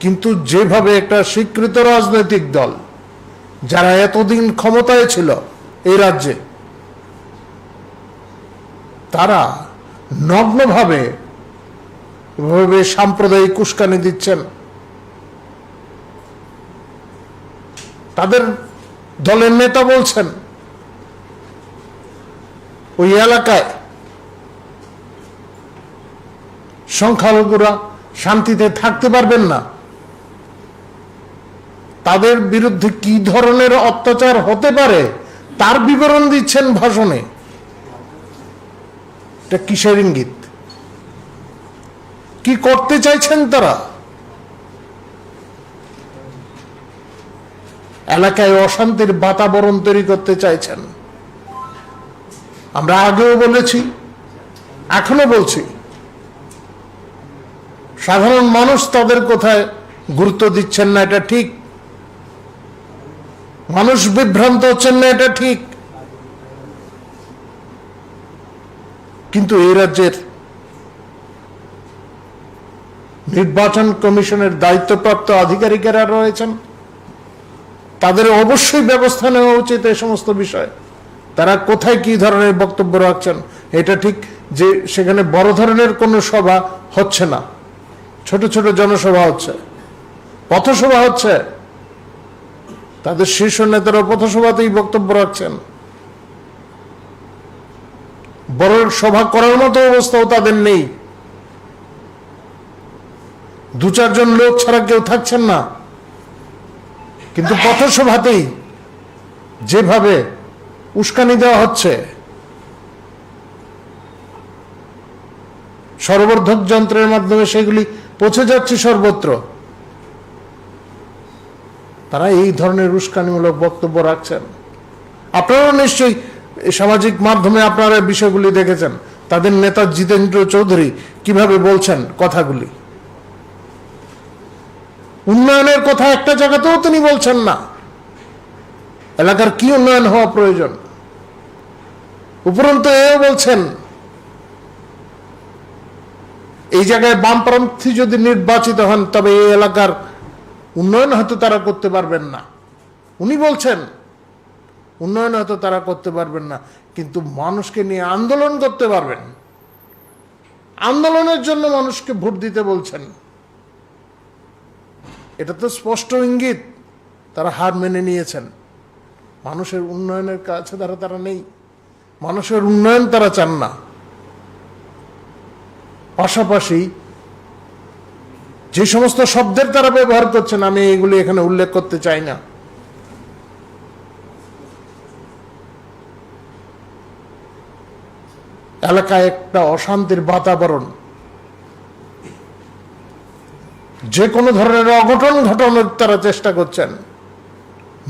কিন্তু যেভাবে একটা স্বীকৃত রাজনৈতিক দল যারা এতদিন ক্ষমতায় ছিল এই রাজ্যে, তারা নগ্নভাবে এভাবে সাম্প্রদায়িক উস্কানি দিচ্ছেন। তাদের দলের নেতা বলছেন ওই এলাকায় সংখ্যালঘুরা শান্তিতে থাকতে পারবেন না। তাদের বিরুদ্ধে কি ধরনের অত্যাচার হতে পারে তার বিবরণ দিচ্ছেন ভাষণে। এটা কিসের ইঙ্গিত? কি করতে চাইছেন তারা? এলাকায় অশান্তির বাতাবরণ তৈরি করতে চাইছেন। আমরা আগেও বলেছি, এখনো বলছি, সাধারণ মানুষ তাদের কোথায় গুরুত্ব দিচ্ছেন না, এটা ঠিক। মানুষ বিভ্রান্ত হচ্ছেন না, এটা ঠিক। কিন্তু এই রাজ্যের নির্বাচন কমিশনের দায়িত্বপ্রাপ্ত আধিকারিকেরা রয়েছেন, তাদের অবশ্যই ব্যবস্থা নেওয়া উচিত এই সমস্ত বিষয়। তারা কোথায় কি ধরনের বক্তব্য রাখছেন এটা ঠিক যে সেখানে বড় ধরনের কোনো সভা হচ্ছে না, ছোট ছোট জনসভা হচ্ছে, পথসভা হচ্ছে। তাদের শীর্ষ নেতারা পথসভাতেই বক্তব্য রাখছেন। বড় সভা করার মতো অবস্থাও তাদের নেই। দু চারজন লোক ছাড়া কেউ থাকছেন না। কিন্তু পথসভাতেই যেভাবে উস্কানি দেওয়া হচ্ছে, সর্বর্ধক যন্ত্রের মাধ্যমে সেগুলি পৌঁছে যাচ্ছে সর্বত্র, তারা এই ধরনের উস্কানিমূলক বক্তব্য রাখছেন। আপনারা নিশ্চয়ই সামাজিক মাধ্যমে আপনারা বিষয়গুলি দেখেছেন। তাদের নেতা জিতেন্দ্র চৌধুরী কিভাবে বলছেন কথাগুলি। উন্নয়নের কথা একটা জায়গাতেও তিনি বলছেন না। এলাকার কি উন্নয়ন হওয়া প্রয়োজন। উপরন্তু এও বলছেন এই জায়গায় বামপন্থী যদি নির্বাচিত হন তবে এই এলাকার উন্নয়ন হয়তো তারা করতে পারবেন না। উনি বলছেন উন্নয়ন হয়তো তারা করতে পারবেন না, কিন্তু মানুষকে নিয়ে আন্দোলন করতে পারবেন। আন্দোলনের জন্য মানুষকে ভোট দিতে বলছেন। এটা তো স্পষ্ট ইঙ্গিত তারা হার মেনে নিয়েছেন। মানুষের উন্নয়নের কাছে তারা নেই। মানুষের উন্নয়ন তারা চান না। পাশাপাশি যে সমস্ত শব্দের তারা ব্যবহার করছেন, আমি এগুলি এখানে উল্লেখ করতে চাই না। এলাকায় একটা অশান্তির বাতাবরণ, যে কোনো ধরনের অঘটন ঘটানোর তারা চেষ্টা করছেন।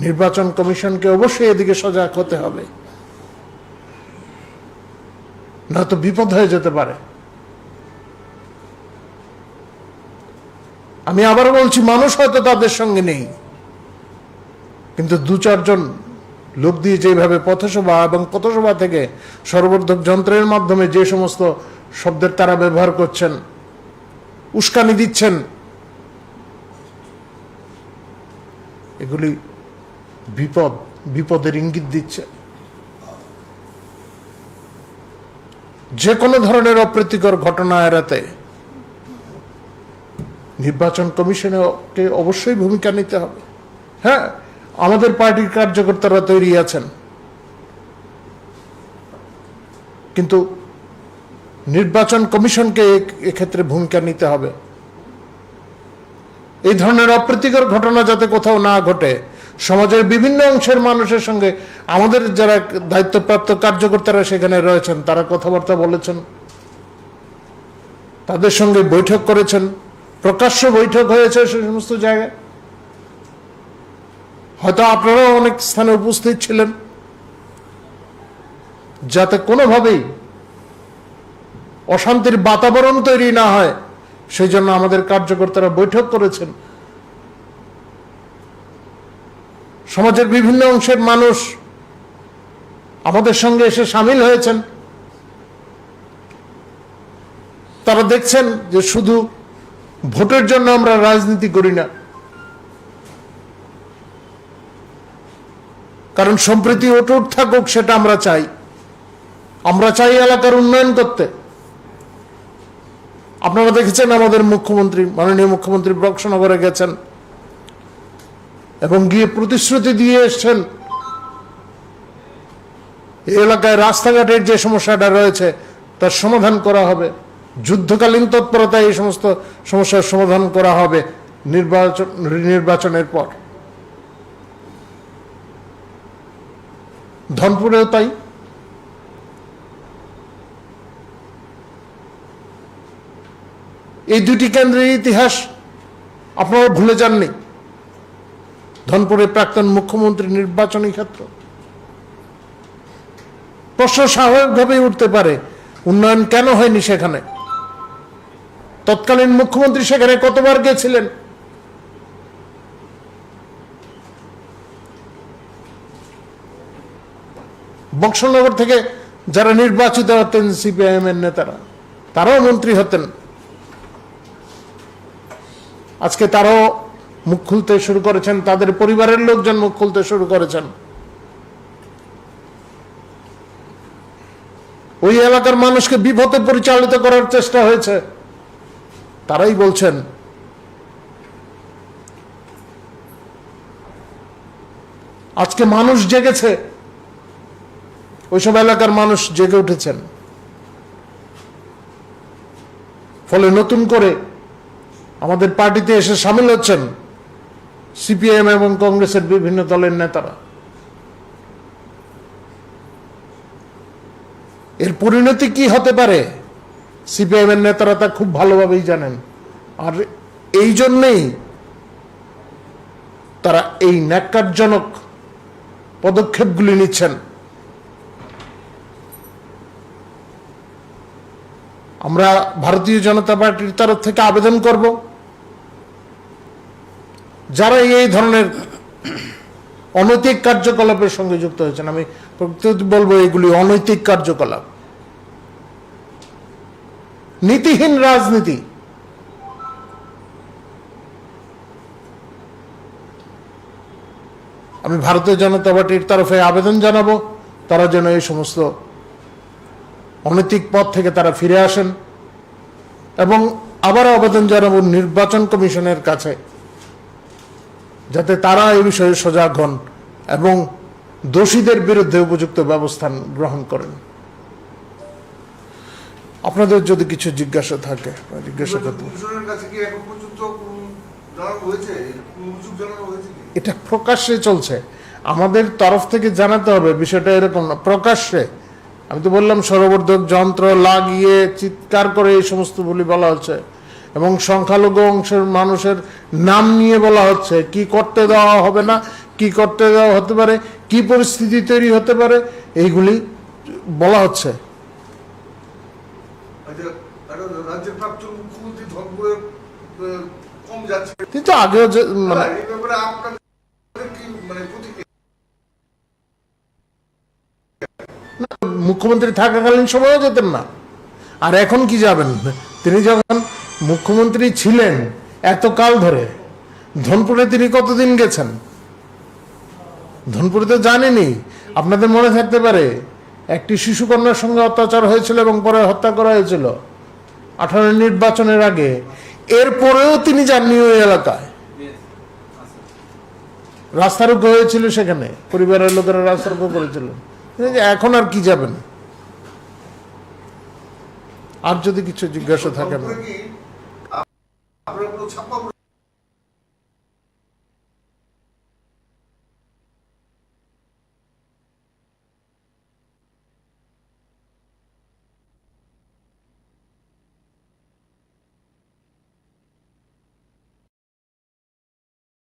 নির্বাচন কমিশনকে অবশ্যই এদিকে সজাগ হতে হবে, নয়তো বিপদ হয়ে যেতে পারে। আমি আবার বলছি, মানুষ হয়তো তাদের সঙ্গে নেই, কিন্তু দু চারজন লোক দিয়ে যেভাবে পথসভা এবং পথসভা থেকে সর্বর্ধক যন্ত্রের মাধ্যমে যে সমস্ত শব্দের তারা ব্যবহার করছেন, উস্কানি দিচ্ছেন, এগুলি বিপদের ইঙ্গিত দিচ্ছে। যে কোনো ধরনের অপ্রীতিকর ঘটনা এড়াতে নির্বাচন কমিশনকে অবশ্যই ভূমিকা নিতে হবে। হ্যাঁ, আমাদের পার্টির কার্যকর্তারা তৈরি আছেন, কিন্তু নির্বাচন কমিশনকে এক্ষেত্রে ভূমিকা নিতে হবে। এই ধরনের অপ্রীতিকর ঘটনা যাতে কোথাও না ঘটে, সমাজের বিভিন্ন অংশের মানুষের সঙ্গে আমাদের যারা দায়িত্বপ্রাপ্ত কার্যকর্তারা সেখানে রয়েছেন তারা কথাবার্তা বলেছেন, তাদের সঙ্গে বৈঠক করেছেন, প্রকাশ্য বৈঠক হয়েছে সে সমস্ত জায়গায়। হয়তো আপনারাও অনেক স্থানে উপস্থিত ছিলেন, যাতে কোনোভাবেই অশান্তির বাতাবরণ তৈরি না হয় সেই জন্য আমাদের কার্যকর্তারা বৈঠক করেছেন। সমাজের বিভিন্ন অংশের মানুষ আমাদের সঙ্গে এসে সামিল হয়েছেন। তারা দেখছেন যে শুধু ভোটের জন্য আমরা রাজনীতি করি না, কারণ সম্প্রীতি অটুট থাকুক সেটা আমরা চাই। আমরা চাই এলাকার উন্নয়ন করতে। আপনারা দেখেছেন আমাদের মুখ্যমন্ত্রী, মাননীয় মুখ্যমন্ত্রী বক্সনগরে গেছেন এবং গিয়ে প্রতিশ্রুতি দিয়ে এসছেন এই এলাকায় রাস্তাঘাটের যে সমস্যাটা রয়েছে তার সমাধান করা হবে, যুদ্ধকালীন তৎপরতায় এই সমস্ত সমস্যার সমাধান করা হবে নির্বাচনের পর। ধনপুরেও তাই। এই দুটি কেন্দ্রের ইতিহাস আপনারা ভুলে যাননি। ধনপুরে প্রাক্তন মুখ্যমন্ত্রী নির্বাচনী ক্ষেত্র। প্রশ্ন স্বাভাবিকভাবেই উঠতে পারে, উন্নয়ন কেন হয়নি সেখানে? তৎকালীন মুখ্যমন্ত্রী সেখানে কতবার গেছিলেন? বক্সনগর থেকে যারা নির্বাচিত হতেন সিপিআইএম এর নেতারা, তারাও মন্ত্রী হতেন। আজকে তারাও মুখ খুলতে শুরু করেছেন, তাদের পরিবারের লোকজন মুখ খুলতে শুরু করেছেন। ওই এলাকার মানুষকে বিপথে পরিচালিত করার চেষ্টা হয়েছে। তারাই বলছেন আজকে মানুষ জেগেছে, ওইসব এলাকার মানুষ জেগে উঠেছেন। ফলে নতুন করে আমাদের পার্টিতে এসে সামিল হচ্ছেন সিপিআইএম এবং কংগ্রেসের বিভিন্ন দলের নেতারা। এর পরিণতি কি হতে পারে সিপিআইএম এর নেতারা তা খুব ভালোভাবেই জানেন, আর এই জন্যেই তারা এই ন্যাক্কারজনক পদক্ষেপগুলি নিচ্ছেন। আমরা ভারতীয় জনতা পার্টির তরফ থেকে আবেদন করব, যারা এই ধরনের অনৈতিক কার্যকলাপের সঙ্গে যুক্ত হয়েছেন, আমি বলবো এগুলি অনৈতিক কার্যকলাপ, নীতিহীন রাজনীতি। আমি ভারতীয় জনতা পার্টির তরফে আবেদন জানাবো তারা যেন এই সমস্ত অনৈতিক পথ থেকে তারা ফিরে আসেন, এবং আবার আবেদন জানাবো নির্বাচন কমিশনের কাছে যাতে তারা এই বিষয়ে সজাগ হন এবং দোষীদের বিরুদ্ধে উপযুক্ত ব্যবস্থা গ্রহণ করেন। আপনাদের যদি কিছু জিজ্ঞাসা থাকে জিজ্ঞাসা করতে। এটা প্রকাশ্যে চলছে, আমাদের তরফ থেকে জানাতে হবে বিষয়টা এরকম না, প্রকাশ্যে। আমি তো বললাম সর্ববর্ধক যন্ত্র লাগিয়ে চিৎকার করে এই সমস্ত বলি বলা হচ্ছে, এবং সংখ্যালঘু অংশের মানুষের নাম নিয়ে বলা হচ্ছে কি করতে দেওয়া হবে না, কি করতে দেওয়া হতে পারে, কি পরিস্থিতি তৈরি হতে পারে, এইগুলি বলা হচ্ছে। কিন্তু আগেও মানে মুখ্যমন্ত্রী থাকাকালীন সময়ও যেতেন না, আর এখন কি যাবেন? তিনি যখন মুখ্যমন্ত্রী ছিলেন এতকাল ধরে, ধনপুরে তিনি কতদিন গেছেন? ধনপুরে তো জানেনি। আপনাদের মনে থাকতে পারে একটি শিশুকন্যার সঙ্গে অত্যাচার হয়েছিল এবং পরে হত্যা করা হয়েছিল 18 নির্বাচনের আগে। এরপরেও তিনি যাননি ওই এলাকায়। রাস্তা রোকো হয়েছিল, সেখানে পরিবারের লোকেরা রাস্তা রোকো করেছিল। এখন আর কি যাবেন? আর যদি কিছু জিজ্ঞাসা থাকে না।